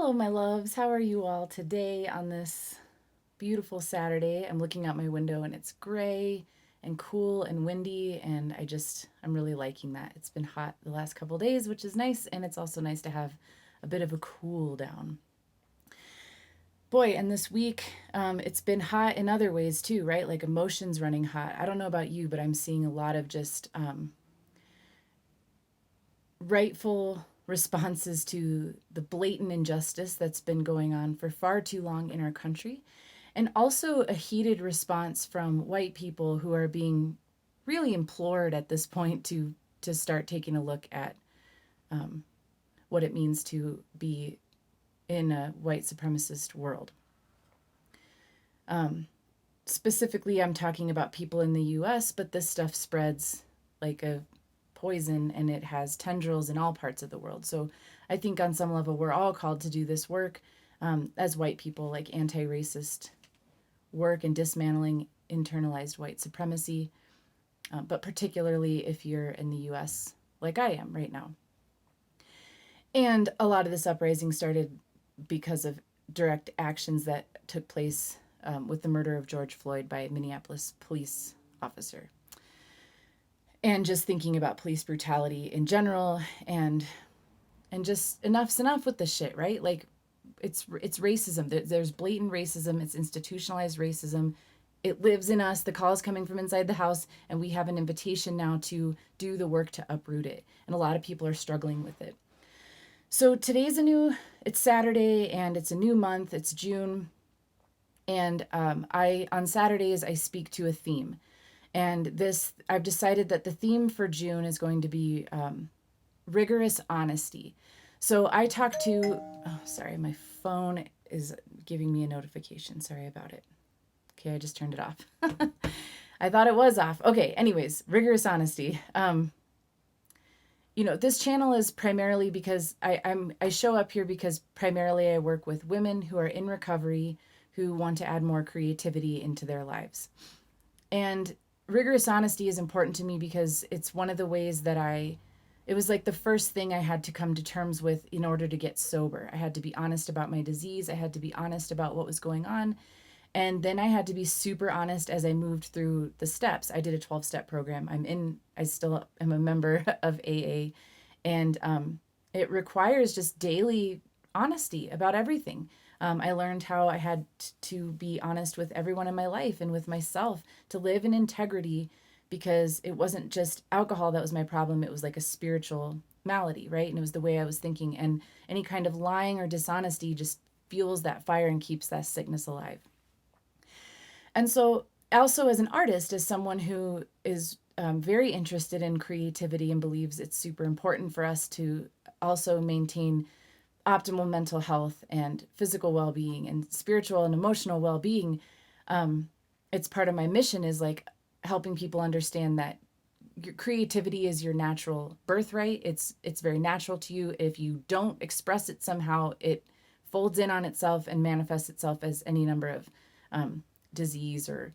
Hello, my loves. How are you all today on this beautiful Saturday? I'm looking out my window and it's gray and cool and windy, and I'm really liking that. It's been hot the last couple days, which is nice, and it's also nice to have a bit of a cool down. Boy, and this week, it's been hot in other ways too, right? Like emotions running hot. I don't know about you, but I'm seeing a lot of just rightful responses to the blatant injustice that's been going on for far too long in our country, and also a heated response from white people who are being really implored at this point to start taking a look at what it means to be in a white supremacist world. Specifically, I'm talking about people in the US, but this stuff spreads like a poison and it has tendrils in all parts of the world. So I think on some level, we're all called to do this work as white people, like anti racist work and dismantling internalized white supremacy, but particularly if you're in the US, like I am right now. And a lot of this uprising started because of direct actions that took place with the murder of George Floyd by a Minneapolis police officer. And just thinking about police brutality in general, and just enough's enough with this shit, right? Like it's racism. There's blatant racism. It's institutionalized racism. It lives in us. The call is coming from inside the house, and we have an invitation now to do the work to uproot it. And a lot of people are struggling with it. So it's Saturday, and it's a new month. It's June, and on Saturdays I speak to a theme, and I've decided that the theme for June is going to be rigorous honesty. So I talked to, oh, sorry, my phone is giving me a notification. Sorry about it. Okay, I just turned it off. I thought it was off. Okay, anyways, rigorous honesty. This channel is primarily because I show up here because primarily I work with women who are in recovery who want to add more creativity into their lives. And rigorous honesty is important to me because it's one of the ways that it was like the first thing I had to come to terms with in order to get sober. I had to be honest about my disease. I had to be honest about what was going on. And then I had to be super honest as I moved through the steps. I did a 12-step program. I still am a member of AA. And it requires just daily honesty about everything. I learned how I had to be honest with everyone in my life and with myself to live in integrity, because it wasn't just alcohol that was my problem. It was like a spiritual malady, right? And it was the way I was thinking. And any kind of lying or dishonesty just fuels that fire and keeps that sickness alive. And so, also as an artist, as someone who is very interested in creativity and believes it's super important for us to also maintain optimal mental health and physical well-being and spiritual and emotional well-being, it's part of my mission is like helping people understand that your creativity is your natural birthright. It's very natural to you. If you don't express it somehow, it folds in on itself and manifests itself as any number of disease or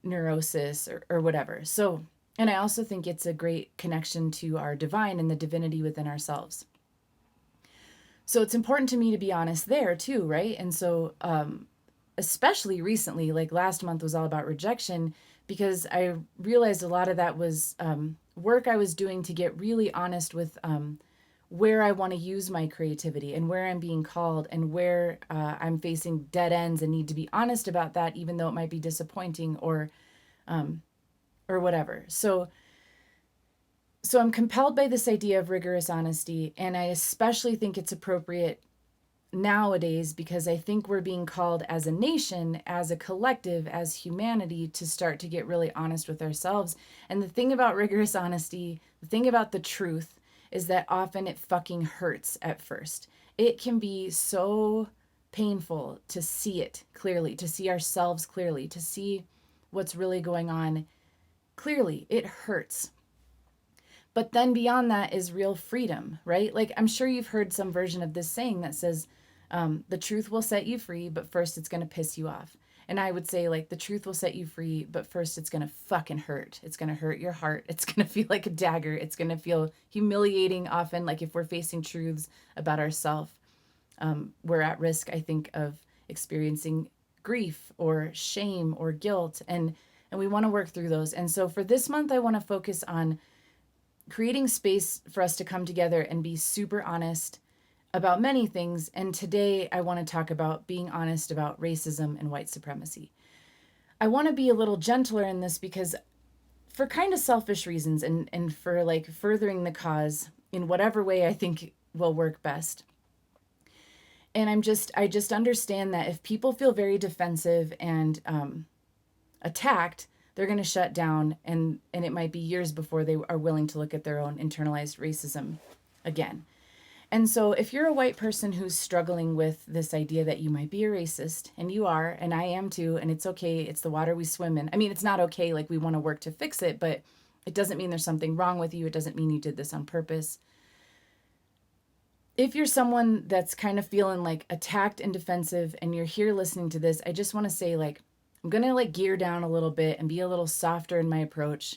neurosis or whatever. So, and I also think it's a great connection to our divine and the divinity within ourselves. So it's important to me to be honest there too, right? And so, especially recently, like last month was all about rejection, because I realized a lot of that was work I was doing to get really honest with where I want to use my creativity and where I'm being called and where I'm facing dead ends and need to be honest about that, even though it might be disappointing or whatever. So I'm compelled by this idea of rigorous honesty, and I especially think it's appropriate nowadays because I think we're being called as a nation, as a collective, as humanity to start to get really honest with ourselves. And the thing about rigorous honesty, the thing about the truth, is that often it fucking hurts at first. It can be so painful to see it clearly, to see ourselves clearly, to see what's really going on clearly. It hurts. But then beyond that is real freedom, right? Like, I'm sure you've heard some version of this saying that says, the truth will set you free, but first it's going to piss you off. And I would say, like, the truth will set you free, but first it's going to fucking hurt. It's going to hurt your heart. It's going to feel like a dagger. It's going to feel humiliating often, like if we're facing truths about ourselves. We're at risk, I think, of experiencing grief or shame or guilt, and we want to work through those. And so for this month, I want to focus on creating space for us to come together and be super honest about many things. And today I want to talk about being honest about racism and white supremacy. I want to be a little gentler in this because for kind of selfish reasons, and for like furthering the cause in whatever way I think will work best. And I just understand that if people feel very defensive and attacked, they're going to shut down, and it might be years before they are willing to look at their own internalized racism again. And so if you're a white person who's struggling with this idea that you might be a racist, and you are, and I am too, and it's okay, it's the water we swim in. I mean, it's not okay, like we want to work to fix it, but it doesn't mean there's something wrong with you. It doesn't mean you did this on purpose. If you're someone that's kind of feeling like attacked and defensive and you're here listening to this, I just want to say, like, I'm going to like gear down a little bit and be a little softer in my approach.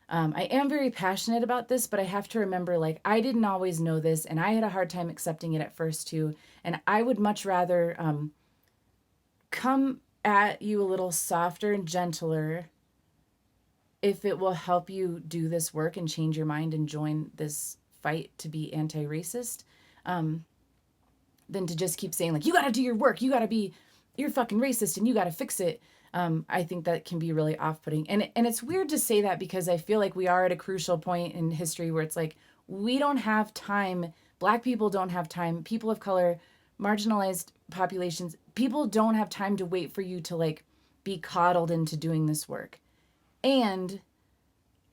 I am very passionate about this, but I have to remember, like, I didn't always know this, and I had a hard time accepting it at first too. And I would much rather come at you a little softer and gentler if it will help you do this work and change your mind and join this fight to be anti-racist, than to just keep saying, like, you got to do your work, you're fucking racist and you got to fix it. I think that can be really off-putting. And it's weird to say that because I feel like we are at a crucial point in history where it's like, we don't have time. Black people don't have time. People of color, marginalized populations, people don't have time to wait for you to like be coddled into doing this work. And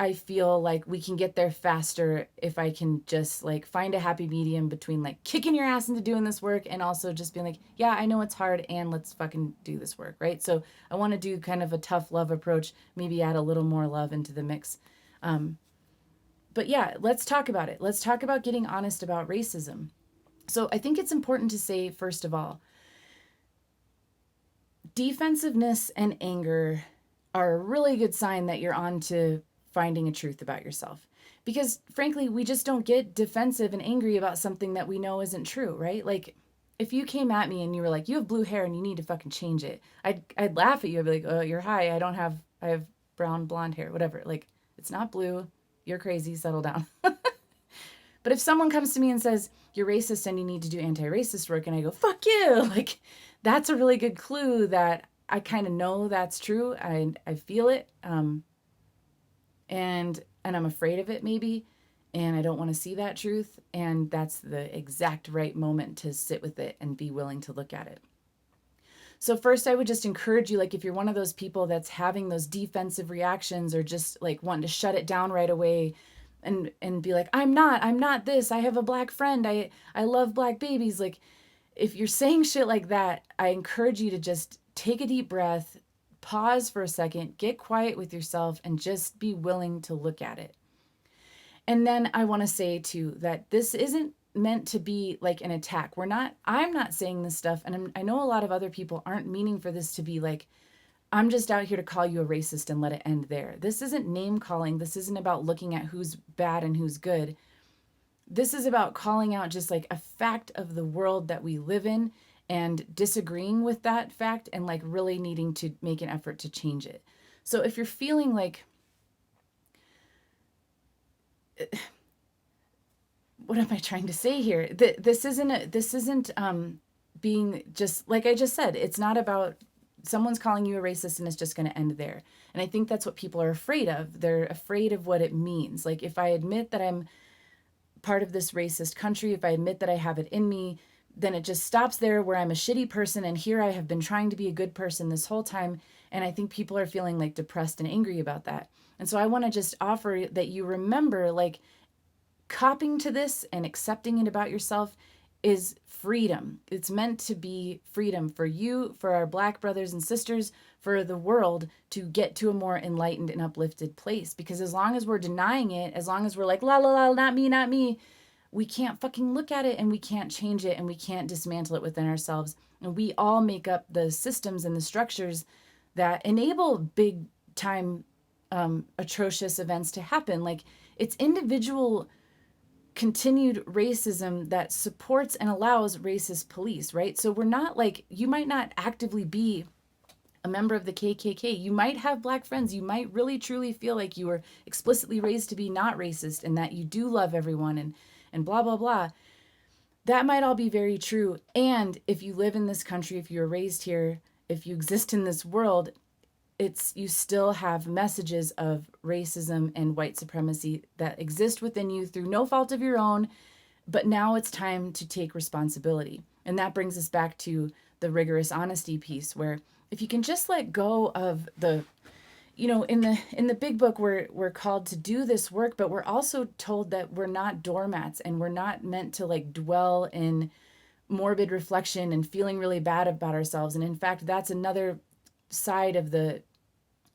I feel like we can get there faster if I can just like find a happy medium between like kicking your ass into doing this work and also just being like, yeah, I know it's hard and let's fucking do this work, right? So I want to do kind of a tough love approach, maybe add a little more love into the mix. But yeah, let's talk about it. Let's talk about getting honest about racism. So I think it's important to say, first of all, defensiveness and anger are a really good sign that you're on to finding a truth about yourself. Because frankly, we just don't get defensive and angry about something that we know isn't true, right? Like, if you came at me and you were like, you have blue hair and you need to fucking change it, I'd laugh at you. I'd be like, oh, you're high. I have brown, blonde hair, whatever. Like, it's not blue. You're crazy. Settle down. But if someone comes to me and says, you're racist and you need to do anti-racist work, and I go, fuck you, like, that's a really good clue that I kind of know that's true. I feel it. And I'm afraid of it maybe, and I don't want to see that truth, and that's the exact right moment to sit with it and be willing to look at it. So first, I would just encourage you, like, if you're one of those people that's having those defensive reactions or just like wanting to shut it down right away and be like, I'm not this, I have a black friend, I love black babies, like, if you're saying shit like that, I encourage you to just take a deep breath, pause for a second, get quiet with yourself, and just be willing to look at it. And then I want to say too that this isn't meant to be like an attack. I'm not saying this stuff, and I know a lot of other people aren't meaning for this to be like, I'm just out here to call you a racist and let it end there. This isn't name calling. This isn't about looking at who's bad and who's good. This is about calling out just like a fact of the world that we live in and disagreeing with that fact and like really needing to make an effort to change it. So if you're feeling like, what am I trying to say here? This isn't being just like I just said. It's not about someone's calling you a racist and it's just going to end there. And I think that's what people are afraid of. They're afraid of what it means. Like, if I admit that I'm part of this racist country, if I admit that I have it in me, then it just stops there where I'm a shitty person. And here I have been trying to be a good person this whole time. And I think people are feeling like depressed and angry about that. And so I want to just offer that you remember, like, copping to this and accepting it about yourself is freedom. It's meant to be freedom for you, for our black brothers and sisters, for the world to get to a more enlightened and uplifted place. Because as long as we're denying it, as long as we're like, la, la, la, not me, we can't fucking look at it and we can't change it and we can't dismantle it within ourselves. And we all make up the systems and the structures that enable big time atrocious events to happen. Like, it's individual continued racism that supports and allows racist police, right? So we're not like, you might not actively be a member of the KKK. You might have black friends. You might really truly feel like you were explicitly raised to be not racist and that you do love everyone and blah, blah, blah. That might all be very true. And if you live in this country, if you're raised here, if you exist in this world, it's, you still have messages of racism and white supremacy that exist within you through no fault of your own. But now it's time to take responsibility. And that brings us back to the rigorous honesty piece, where if you can just let go of the, you know, in the big book, we're called to do this work, but we're also told that we're not doormats and we're not meant to like dwell in morbid reflection and feeling really bad about ourselves. And in fact, that's another side of the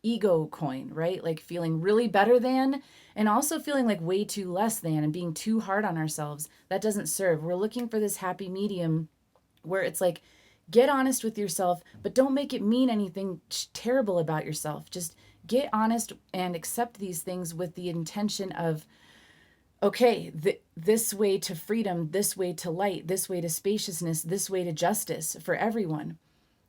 ego coin, right? Like feeling really better than, and also feeling like way too less than, and being too hard on ourselves. That doesn't serve. We're looking for this happy medium where it's like, get honest with yourself, but don't make it mean anything terrible about yourself. Just get honest and accept these things with the intention of, okay, this way to freedom, this way to light, this way to spaciousness, this way to justice for everyone.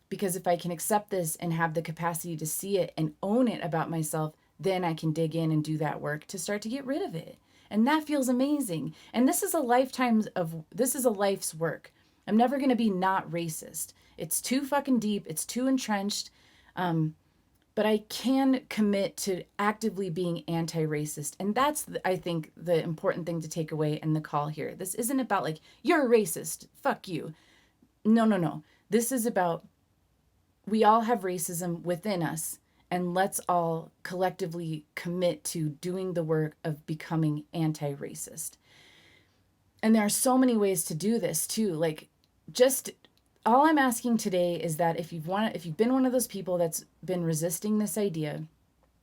Because if I can accept this and have the capacity to see it and own it about myself, then I can dig in and do that work to start to get rid of it. And that feels amazing. And this is a this is a life's work. I'm never going to be not racist. It's too fucking deep. It's too entrenched. But I can commit to actively being anti-racist. And that's, I think, the important thing to take away in the call here. This isn't about like, you're a racist, fuck you. No, no, no. This is about, we all have racism within us, and let's all collectively commit to doing the work of becoming anti-racist. And there are so many ways to do this too. Like, just all I'm asking today is that if you've been one of those people that's been resisting this idea,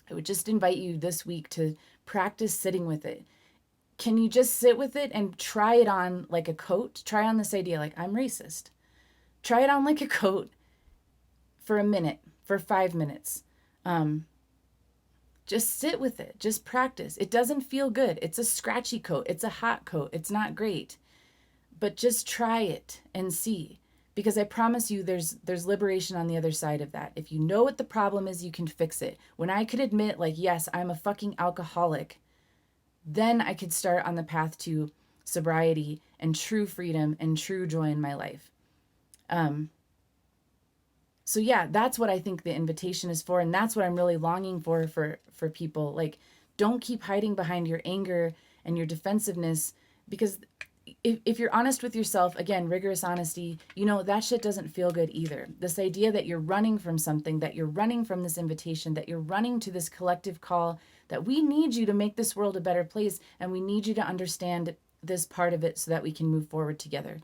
I would just invite you this week to practice sitting with it. Can you just sit with it and try it on like a coat? Try on this idea like, I'm racist. Try it on like a coat for a minute, for 5 minutes. Just sit with it. Just practice. It doesn't feel good. It's a scratchy coat. It's a hot coat. It's not great. But just try it and see. Because I promise you there's liberation on the other side of that. If you know what the problem is, you can fix it. When I could admit, like, yes, I'm a fucking alcoholic, then I could start on the path to sobriety and true freedom and true joy in my life. So yeah, that's what I think the invitation is for. And that's what I'm really longing for people. Like, don't keep hiding behind your anger and your defensiveness, because if you're honest with yourself, again, rigorous honesty, you know, that shit doesn't feel good either. This idea that you're running from something, that you're running from this invitation, that you're running to this collective call, that we need you to make this world a better place, and we need you to understand this part of it so that we can move forward together.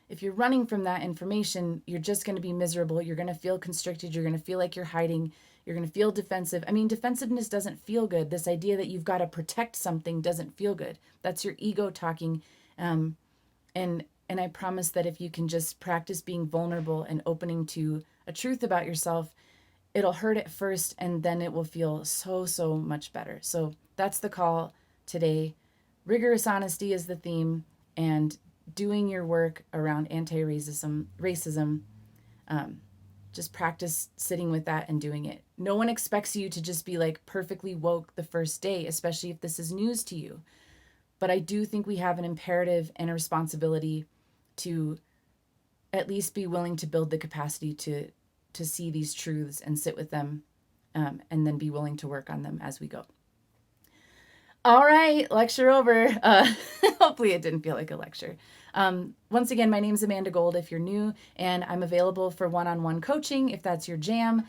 If you're running from that information, you're just going to be miserable. You're going to feel constricted. You're going to feel like you're hiding. You're going to feel defensive. I mean, defensiveness doesn't feel good. This idea that you've got to protect something doesn't feel good. That's your ego talking. And I promise that if you can just practice being vulnerable and opening to a truth about yourself, it'll hurt at first, and then it will feel so, so much better. So that's the call today. Rigorous honesty is the theme, and doing your work around racism, just practice sitting with that and doing it. No one expects you to just be like perfectly woke the first day, especially if this is news to you. But I do think we have an imperative and a responsibility to at least be willing to build the capacity to see these truths and sit with them, and then be willing to work on them as we go. All right, lecture over. Hopefully it didn't feel like a lecture. Once again, my name's Amanda Gold if you're new, and I'm available for one-on-one coaching if that's your jam.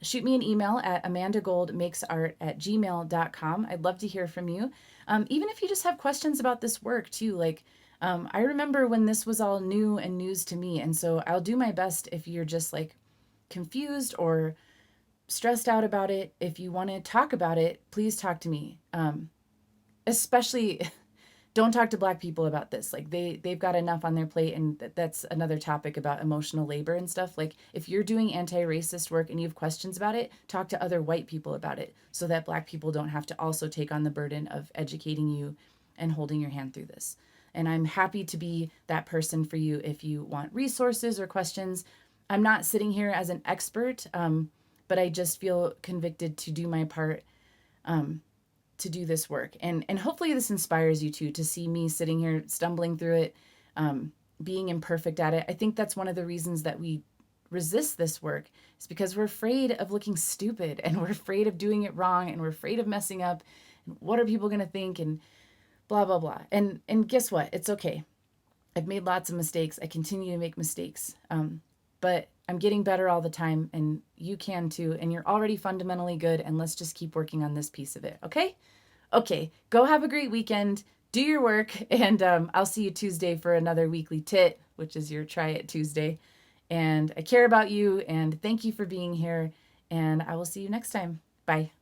Shoot me an email at amandagoldmakesart@gmail.com. I'd love to hear from you. Even if you just have questions about this work too, like, I remember when this was all new and news to me, and so I'll do my best if you're just like confused or stressed out about it. If you want to talk about it, please talk to me. Especially don't talk to Black people about this. Like they've got enough on their plate, and that's another topic about emotional labor and stuff. Like if you're doing anti-racist work and you have questions about it, talk to other white people about it so that Black people don't have to also take on the burden of educating you and holding your hand through this. And I'm happy to be that person for you if you want resources or questions. I'm not sitting here as an expert, but I just feel convicted to do my part to do this work. And hopefully this inspires you too, to see me sitting here stumbling through it, being imperfect at it. I think that's one of the reasons that we resist this work, is because we're afraid of looking stupid, and we're afraid of doing it wrong, and we're afraid of messing up, and what are people going to think, and blah blah blah. And guess what? It's okay. I've made lots of mistakes. I continue to make mistakes. But I'm getting better all the time, and you can too. And you're already fundamentally good, and let's just keep working on this piece of it. Okay? Okay. Go have a great weekend. Do your work, and I'll see you Tuesday for another weekly tit, which is your Try It Tuesday. And I care about you, and thank you for being here, and I will see you next time. Bye.